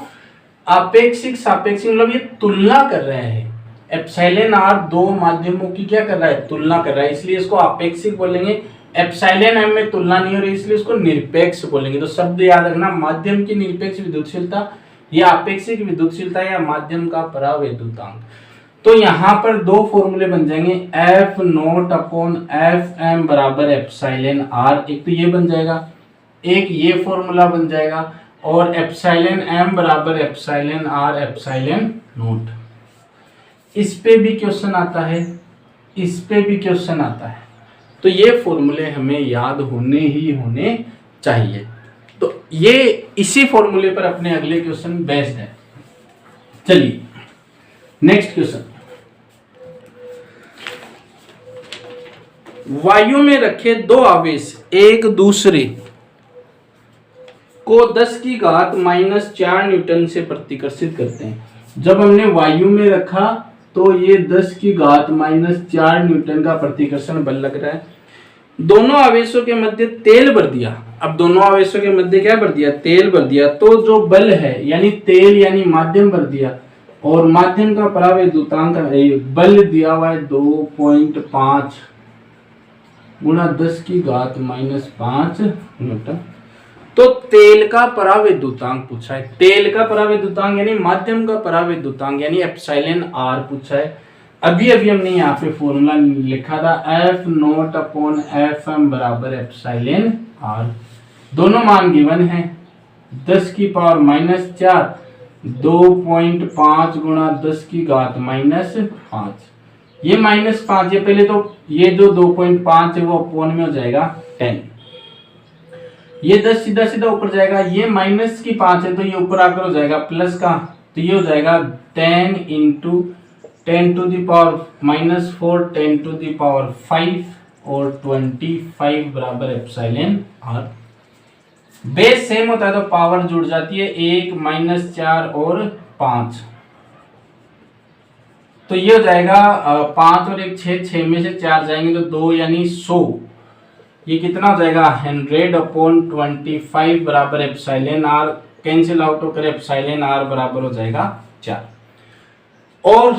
आपेक्षिक सापेक्षिक? मतलब ये तुलना कर रहे हैं। एप्सिलॉन आर दो माध्यमों की क्या कर रहा है? तुलना कर रहा है, इसलिए इसको आपेक्षिक बोलेंगे। एप्सिलॉन एम में तुलना नहीं हो रही, इसलिए इसको निरपेक्ष बोलेंगे। तो शब्द याद रखना, माध्यम की निरपेक्ष विद्युतशीलता, या आपेक्षिक विद्युतशीलता, या माध्यम का परावैद्युतांक। तो यहाँ पर दो फॉर्मूले बन जाएंगे, F naught upon F M बराबर एप्सिलॉन आर। एक तो ये बन जाएगा, एक ये फॉर्मूला बन जाएगा, और एप्सिलॉन एम बराबर एप्सिलॉन आर एप्सिलॉन नॉट। इस पे भी क्वेश्चन आता है, इस पे भी क्वेश्चन आता है। तो ये फॉर्मूले हमें याद होने ही होने चाहिए। तो ये इसी फॉर्मूले पर अपने अगले क्वेश्चन बेस्ड है। चलिए नेक्स्ट क्वेश्चन, वायु में रखे दो आवेश एक दूसरे को 10 की घात -4 न्यूटन से प्रतिकर्षित करते हैं। जब हमने वायु में रखा तो ये 10 की घात -4 न्यूटन का प्रतिकर्षण बल लग रहा है। दोनों आवेशों के मध्य तेल भर दिया। अब दोनों आवेशों के मध्य क्या भर दिया? तेल भर दिया। तो जो बल है यानी तेल यानी माध्यम भर दिया, और माध्यम का परावैद्युतांक बल दिया हुआ है 2.5 गुणा 10 की घात -5 न्यूटन। तो तेल का परावैद्युतांक पूछा है, तेल का परावैद्युतांक यानी माध्यम का परावैद्युतांक यानी एप्सिलॉन आर पूछा है। अभी अभी हमने यहाँ पे फॉर्मूला लिखा था, F naught upon F M बराबर एप्सिलॉन आर। दोनों मान गिवन है, 10 की पावर -4 2.5 गुणा 10 की घात -5। ये -5 है, पहले तो ये जो 2.5 है वो अपोन में हो जाएगा 10। ये 10 सीधा सीधा ऊपर जाएगा, ये -5 है तो ये ऊपर आकर हो जाएगा प्लस का, तो ये हो जाएगा 10 into 10 to the power -4 10 to the power 5 और 25 बराबर एप्सिलॉन आर। बेस सेम होता है तो पावर जुड़ जाती है, 1 -4 और 5। तो ये हो जाएगा 5 और 1 6, 6 में से 4 जाएंगे तो 2 यानी 100। ये कितना हो जाएगा? 100/25 बराबर एप्सिलॉन आर। कैंसिल आउट होकर एप्सिलॉन आर बराबर हो जाएगा 4। और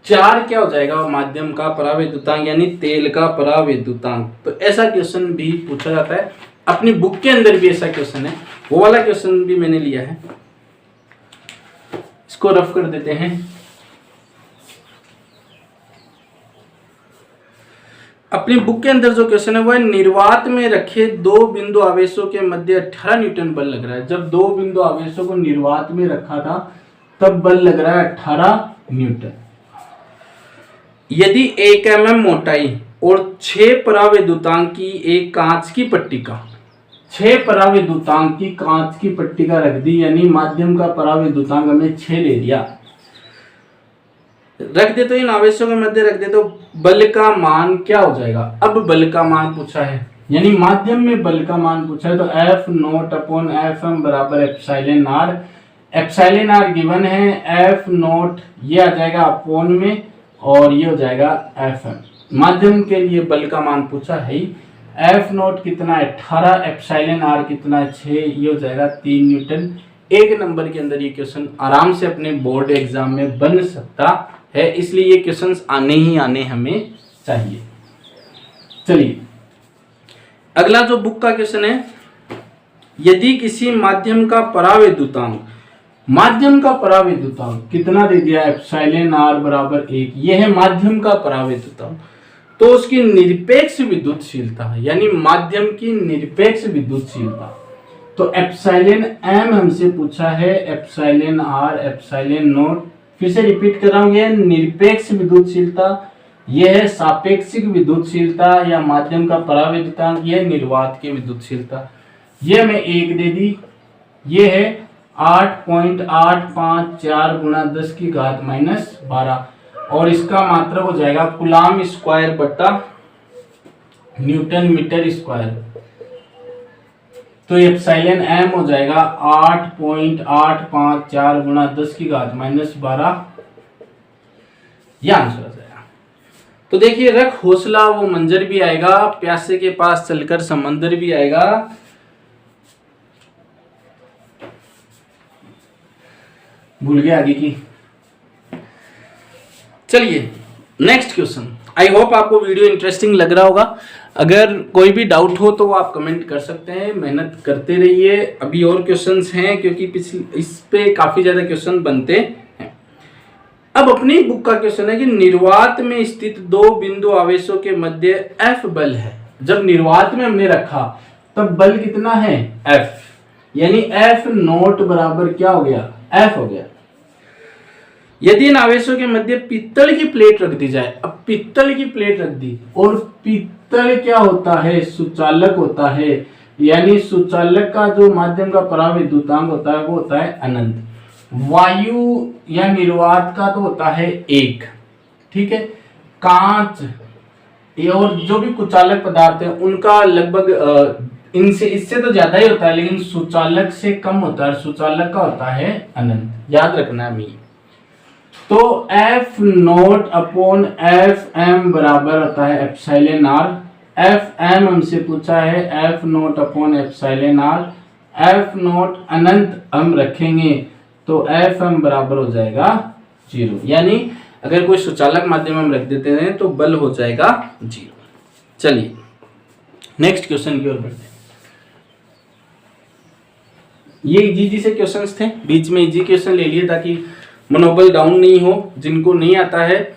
4 क्या हो जाएगा? माध्यम का परावैद्युतांक यानी तेल का परावैद्युतांक। तो ऐसा क्वेश्चन भी पूछा जाता है, अपनी बुक के अंदर भी ऐसा क्वेश्चन है, वो वाला क्वेश्चन भी मैंने लिया है। इसको रफ कर देते हैं। अपनी बुक के अंदर जो क्वेश्चन है वो है, निर्वात में रखे दो बिंदु आवेशों के मध्य 18 न्यूटन बल लग रहा है। जब दो बिंदु आवेशों को निर्वात में रखा था तब बल लग रहा है 18 न्यूटन। यदि 1 mm मोटाई और 6 परावैद्युतांक की एक कांच की पट्टिका, 6 परावैद्युतांक की कांच की पट्टिका रख दी, यानी माध्यम का परावैद्युतांक हमने 6 ले लिया, रख दे तो इन आवेशों के मध्य रख दे तो बल का मान क्या हो जाएगा? अब बल का मान पूछा है यानी माध्यम में बल का मान पूछा है, तो F naught upon F M बराबर epsilon R. Epsilon R given है, एफ नॉट ये आ जाएगा अपॉन में और ये हो जाएगा एफ एम। माध्यम के लिए बल का मान पूछा है ही। एफ नॉट कितना है? 18, एप्सिलॉन आर कितना है? 6, ये हो जाएगा 3 न्यूटन। एक नंबर के अंदर ये क्वेश्चन आराम से अपने बोर्ड एग्जाम में बन सकता है, इसलिए ये क्वेश्चंस आने ही आने हमें चाहिए। चलिए अगला जो बुक का क्वेश्चन है, यदि किसी माध्यम का परावैद्युतांक, माध्यम का परावैद्युतांक कितना दे दिया? एप्सिलॉन आर बराबर 1, ये है माध्यम का परावैद्युतांक। तो उसकी निरपेक्ष विद्युतशीलता यानी माध्यम की निरपेक्ष विद्युतशीलता, तो एप्सिलॉन एम हमसे पूछा है, एप्सिलॉन आर एप्सिलॉन नॉट फिर से रिपीट कर रहा हूं, यह निरपेक्ष विद्युतशीलता, यह है सापेक्षिक विद्युतशीलता या माध्यम का परावैद्युतांक, यह निर्वात की विद्युतशीलता। यह मैं 1 दे दी, यह है 8.854 गुणा 10 की घात -12 और इसका मात्रक हो जाएगा कूलाम स्क्वायर बटा न्यूटन मीटर स्क्वायर। तो एप्सिलॉन एम हो जाएगा 8.854 गुणा 10 की घात -12, यह आंसर हो जाएगा। तो देखिए, रख हौसला वो मंजर भी आएगा, प्यासे के पास चलकर समंदर भी आएगा। भूल गया आगे की। चलिए नेक्स्ट क्वेश्चन। आई होप आपको वीडियो इंटरेस्टिंग लग रहा होगा। अगर कोई भी डाउट हो तो वो आप कमेंट कर सकते हैं, मेहनत करते रहिए। अभी और क्वेश्चंस हैं क्योंकि इस पे काफी ज्यादा क्वेश्चन बनते हैं। अब अपनी बुक का क्वेश्चन है कि निर्वात में स्थित 2 बिंदु आवेशों के मध्य F बल है। जब निर्वात में हमने रखा तब बल कितना है? F, यानी F नोट बराबर क्या हो गया? F हो गया। यदि इन आवेशों के मध्य पित्तल की प्लेट रख दी जाए, अब पित्तल की प्लेट रख दी और पित्तल क्या होता है? सुचालक होता है, यानी सुचालक का जो माध्यम का परावैद्युतांक होता है वो होता है अनंत। वायु या निर्वात का तो होता है 1, ठीक है। कांच और जो भी कुचालक पदार्थ है उनका लगभग इनसे इससे तो ज्यादा ही होता है, लेकिन सुचालक से कम होता है। सुचालक का होता है अनंत, याद रखना है। तो F naught upon F M बराबर होता है एप्सिलॉन आर। एफ एम हमसे पूछा है, F naught upon epsilon R. F naught अनंत हम रखेंगे तो एफ एम बराबर हो जाएगा 0, यानी अगर कोई सुचालक माध्यम हम रख देते हैं तो बल हो जाएगा 0। चलिए नेक्स्ट क्वेश्चन की ओर बढ़ते हैं। ये इजी से क्वेश्चंस थे, बीच में इजी क्वेश्चन ले लिए ताकि मनोबल डाउन नहीं हो। जिनको नहीं आता है,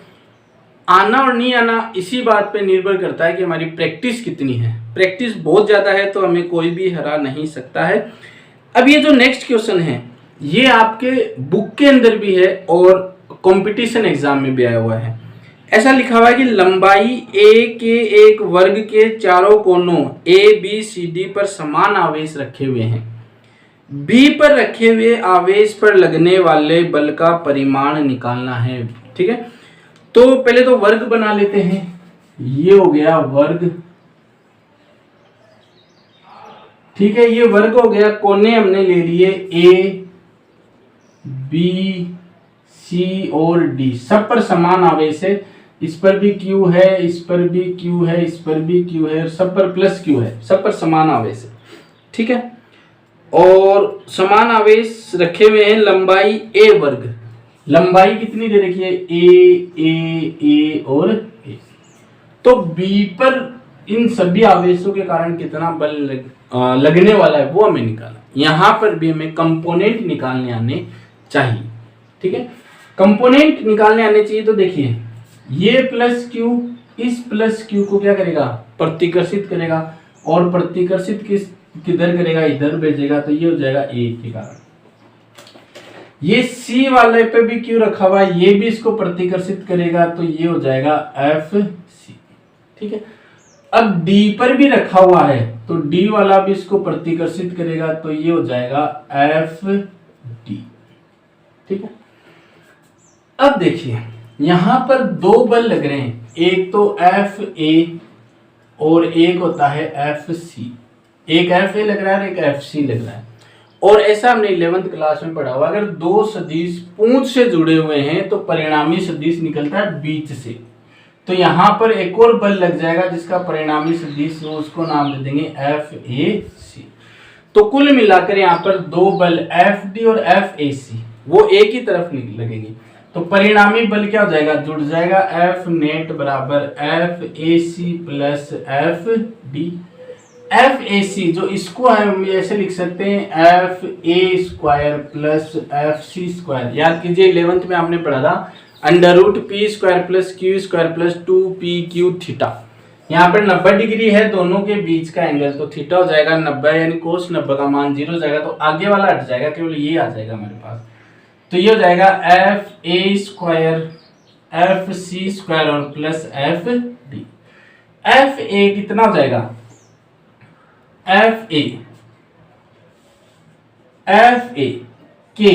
आना और नहीं आना इसी बात पे निर्भर करता है कि हमारी प्रैक्टिस कितनी है। प्रैक्टिस बहुत ज्यादा है तो हमें कोई भी हरा नहीं सकता है। अब ये जो नेक्स्ट क्वेश्चन है ये आपके बुक के अंदर भी है और कंपटीशन एग्जाम में भी आया हुआ है। ऐसा लिखा हुआ है कि लंबाई ए के एक वर्ग के चारों कोनों ABCD पर समान आवेश रखे हुए हैं। B पर रखे हुए आवेश पर लगने वाले बल का परिमाण निकालना है, ठीक है। तो पहले तो वर्ग बना लेते हैं। ये हो गया वर्ग, ठीक है। ये वर्ग हो गया। कोने हमने ले लिए A, B, C और D, सब पर समान आवेश है। इस पर भी Q है, इस पर भी Q है, इस पर भी Q है, सब पर प्लस Q है, सब पर समान आवेश है, ठीक है। और समान आवेश रखे हुए हैं। लंबाई A वर्ग, लंबाई कितनी दे रखी है? A और A। तो B पर इन सभी आवेशों के कारण कितना बल लगने वाला है वो हमें निकालना। यहां पर भी हमें कंपोनेंट निकालने आने चाहिए, ठीक है। कंपोनेंट निकालने आने चाहिए। तो देखिए ये प्लस Q इस प्लस Q को क्या करेगा? प्रतिकर्षित करेगा, और प्रतिकर्षित किधर करेगा? इधर भेजेगा। तो ये हो जाएगा A के कारण। ये C वाले पे भी Q रखा हुआ है, ये भी इसको प्रतिकर्षित करेगा, तो ये हो जाएगा FC, ठीक है। अब D पर भी रखा हुआ है तो D वाला भी इसको प्रतिकर्षित करेगा, तो ये हो जाएगा FD, ठीक है। अब देखिए यहां पर 2 बल लग रहे हैं, एक तो FA और एक होता है FC। एक FA लग रहा है और एक FC लग रहा है। और ऐसा हमने 11th क्लास में पढ़ा हुआ, अगर 2 सदिश पूंछ से जुड़े हुए हैं तो परिणामी सदिश निकलता है बीच से। तो यहां पर एक और बल लग जाएगा जिसका परिणामी सदिश हो, उसको नाम दे देंगे FAC। तो कुल मिलाकर यहाँ पर 2 बल FD और FAC वो एक ही तरफ लगेंगे। तो परिणामी बल क्या हो जाएगा? जुड़ जाएगा। F नेट बराबर FAC प्लस FD। FAC जो इसको हम ऐसे लिख सकते हैं FA square plus FC square. याद कीजिए 11th में आपने पढ़ा था √P square plus Q square plus 2PQ theta. यहाँ पर 90 डिग्री है दोनों के बीच का एंगल, तो थीटा हो जाएगा 90, यानी कोस 90 का मान 0 हो जाएगा। तो आगे वाला हट जाएगा, केवल ये आ जाएगा हमारे पास। तो ये हो जाएगा F A square F C square और plus F D. F A कितना हो जाएगा, एफ ए के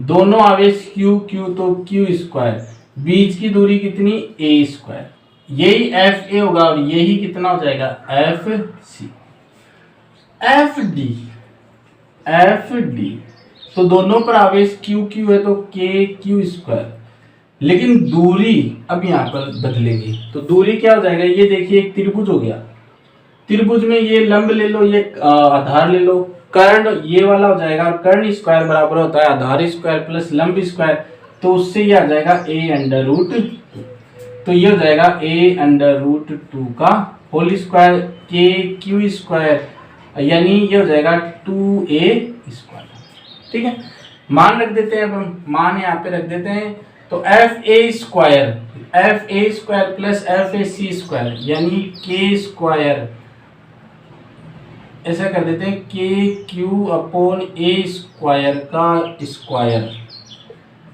दोनों आवेश क्यू क्यू तो क्यू स्क्वायर, बीच की दूरी कितनी ए स्क्वायर, यही एफ ए होगा और यही कितना हो जाएगा एफ सी। एफ डी तो दोनों पर आवेश क्यू क्यू है तो के क्यू स्क्वायर, लेकिन दूरी अब यहां पर बदलेगी तो दूरी क्या हो जाएगा, ये देखिए एक त्रिभुज हो गया, त्रिभुज में ये लंब ले लो, ये आधार ले लो, कर्ण ये वाला हो जाएगा और कर्ण स्क्वायर बराबर होता है आधार स्क्वायर प्लस लंब स्क्वायर, तो उससे ये आ जाएगा a अंडर रूट 2, तो ये हो जाएगा a अंडर रूट 2 का होल स्क्वायर के क्यू स्क्वायर, यानी ये हो जाएगा 2a स्क्वायर। ठीक है, मान रख देते हैं, अब हम मान यहाँ पे रख देते हैं, तो F A square plus F A C square यानी के स्क्वायर, ऐसा कर देते हैं K Q upon A square का square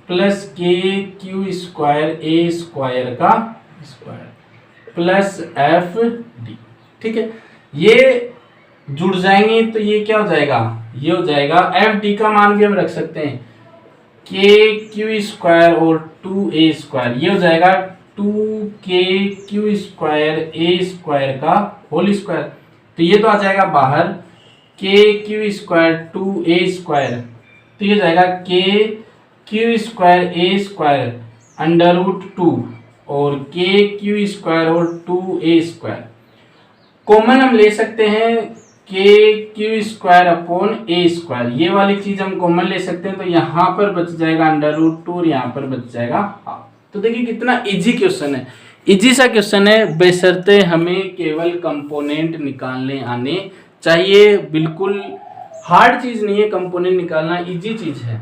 plus K Q square A square का स्क्वायर प्लस एफ डी। ठीक है, ये जुड़ जाएंगे तो ये क्या हो जाएगा, ये हो जाएगा एफ डी का मान भी हम रख सकते हैं के क्यू स्क्वायर और 2a स्क्वायर, ये हो जाएगा 2k Q square A square का होल स्क्वायर, तो ये तो आ जाएगा बाहर के क्यू स्क्वायर 2a स्क्वायर, तो ये हो जाएगा के Q square A square under root 2 और के क्यू स्क्वायर और 2a स्क्वायर कॉमन हम ले सकते हैं K Q square upon A square, ये वाली चीज हम कॉमन ले सकते हैं, तो यहाँ पर बच जाएगा अंडर रूट 2 और यहाँ पर बच जाएगा हाफ। तो देखिए कितना इजी क्वेश्चन है, इजी सा क्वेश्चन है, बशर्ते हमें केवल कंपोनेंट निकालने आने चाहिए, बिल्कुल हार्ड चीज नहीं है कंपोनेंट निकालना, इजी चीज है।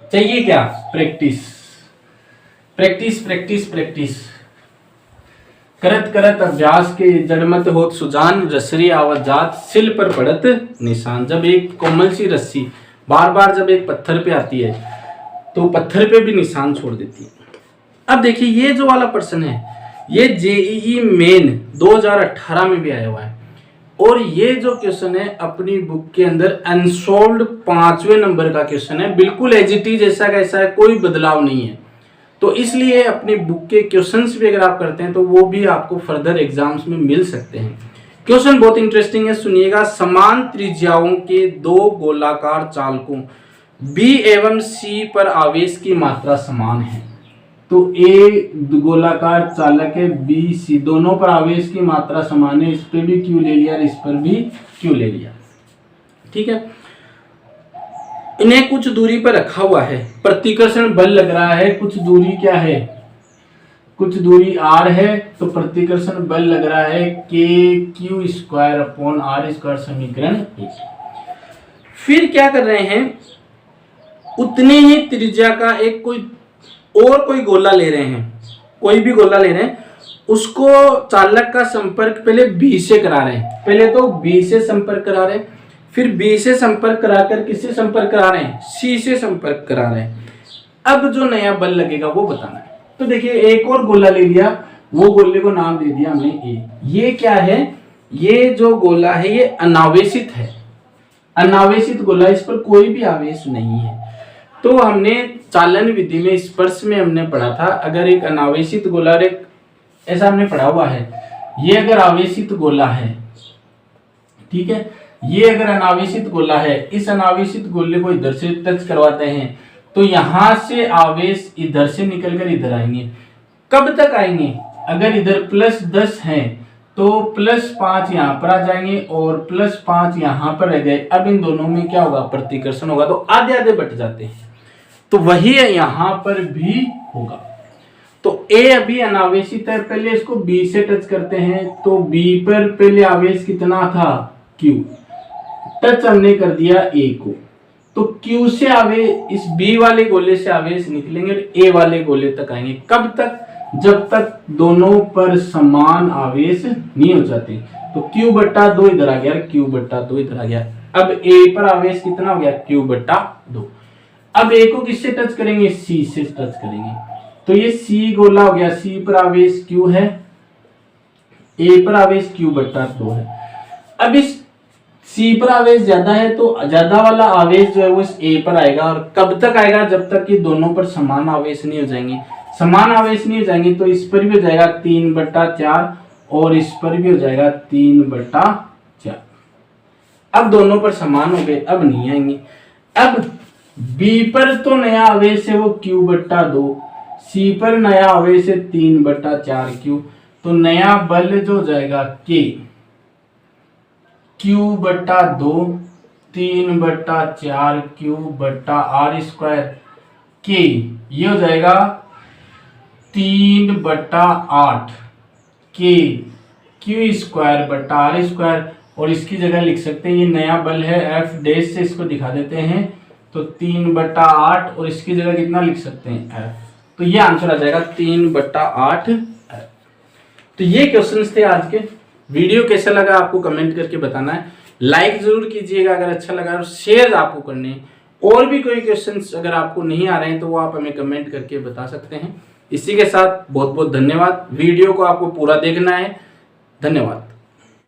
चाहिए क्या, प्रैक्टिस प्रैक्टिस प्रैक्टिस प्रैक्टिस, करत करत अभ्यास के जड़मत होत सुजान, रसरी आवत जात सिल पर पड़त निशान। जब एक कोमल सी रस्सी बार बार जब एक पत्थर पे आती है तो पत्थर पे भी निशान छोड़ देती है। अब देखिए ये जो वाला प्रश्न है ये जेईई मेन 2018 में भी आया हुआ है, और ये जो क्वेश्चन है अपनी बुक के अंदर अनसॉल्व्ड 5वें नंबर का क्वेश्चन है, बिल्कुल एज इट इज ऐसा कैसा है, कोई बदलाव नहीं है। तो इसलिए अपनी बुक के क्वेश्चंस भी अगर आप करते हैं तो वो भी आपको फर्दर एग्जाम्स में मिल सकते हैं। क्वेश्चन बहुत इंटरेस्टिंग है, सुनिएगा। समान त्रिज्याओं के दो गोलाकार चालकों B एवं C पर आवेश की मात्रा समान है। तो A गोलाकार चालक है, B C दोनों पर आवेश की मात्रा समान है, इस पर भी Q ले लिया और इस पर भी Q ले लिया। ठीक है, इन्हें कुछ दूरी पर रखा हुआ है, प्रतिकर्षण बल लग रहा है, कुछ दूरी क्या है, कुछ दूरी r है, तो प्रतिकर्षण बल लग रहा है K Q square upon R square, समीकरण 1। फिर क्या कर रहे हैं, उतनी ही त्रिज्या का एक कोई गोला ले रहे हैं, कोई भी गोला ले रहे हैं, उसको चालक का संपर्क पहले B से करा रहे हैं, पहले तो B से संपर्क करा रहे हैं, फिर B से संपर्क कराकर किससे संपर्क करा रहे हैं, C से संपर्क करा रहे हैं। अब जो नया बल लगेगा वो बताना है। तो देखिए एक और गोला ले लिया, वो गोले को नाम दे दिया हमने A। ये क्या है, ये जो गोला है ये अनावेशित है, अनावेशित गोला, इस पर कोई भी आवेश नहीं है। तो हमने चालन विधि में स्पर्श में हमने पढ़ा था, अगर एक अनावेशित गोला और एक ऐसा हमने पढ़ा हुआ है, ये अगर आवेशित गोला है, ठीक है, ये अगर अनावेशित गोला है, इस अनावेशित गोले को इधर से टच करवाते हैं तो यहां से आवेश इधर से निकलकर इधर आएंगे। कब तक आएंगे, अगर इधर +10 है तो +5 यहाँ पर आ जाएंगे और +5 यहाँ पर रह गए। अब इन दोनों में क्या होगा, प्रतिकर्षण होगा, तो आधे आधे बट जाते हैं, तो वही यहाँ पर भी होगा। तो A अभी अनावेशित है, पहले इसको B से टच करते हैं, तो B पर पहले आवेश कितना था, Q, टच हमने कर दिया A को, तो Q से आवेश इस B वाले गोले से आवेश निकलेंगे और A वाले गोले तक आएंगे। कब तक, जब तक दोनों पर समान आवेश नहीं हो जाते। तो Q/2 इधर आ गया, Q/2 इधर आ गया। अब A पर आवेश कितना हो गया, Q/2। अब ए को किससे टच करेंगे, सी से टच करेंगे, तो ये सी गोला हो गया, सी पर आवेश क्यू है, ए पर आवेश क्यू बट्टा 2 है। अब इस सी पर आवेश ज्यादा है तो ज्यादा वाला आवेश जो है वो इस ए पर आएगा, और कब तक आएगा, जब तक कि दोनों पर समान आवेश नहीं हो जाएंगे। समान आवेश नहीं हो जाएंगे तो इस पर भी हो जाएगा 3/4 और इस पर भी हो जाएगा 3/4। अब दोनों पर समान हो गए, अब नहीं आएंगे। अब बी पर तो नया आवेश है वो Q/2, सी पर नया आवेश है 3/4Q, तो नया बल जो हो जाएगा K Q/2 3/4Q/r², K ये हो जाएगा 3/8 K Q²/r², और इसकी जगह लिख सकते हैं ये नया बल है F डैश से इसको दिखा देते हैं, तो 3/8 और इसकी जगह कितना लिख सकते हैं F, तो ये आंसर आ जाएगा 3/8 F। तो ये क्वेश्चंस थे आज के। वीडियो कैसा लगा आपको कमेंट करके बताना है, लाइक जरूर कीजिएगा अगर अच्छा लगा, और शेयर आपको करने हैं। और भी कोई क्वेश्चंस अगर आपको नहीं आ रहे हैं तो वो आप हमें कमेंट करके बता सकते हैं। इसी के साथ बहुत बहुत धन्यवाद। वीडियो को आपको पूरा देखना है। धन्यवाद।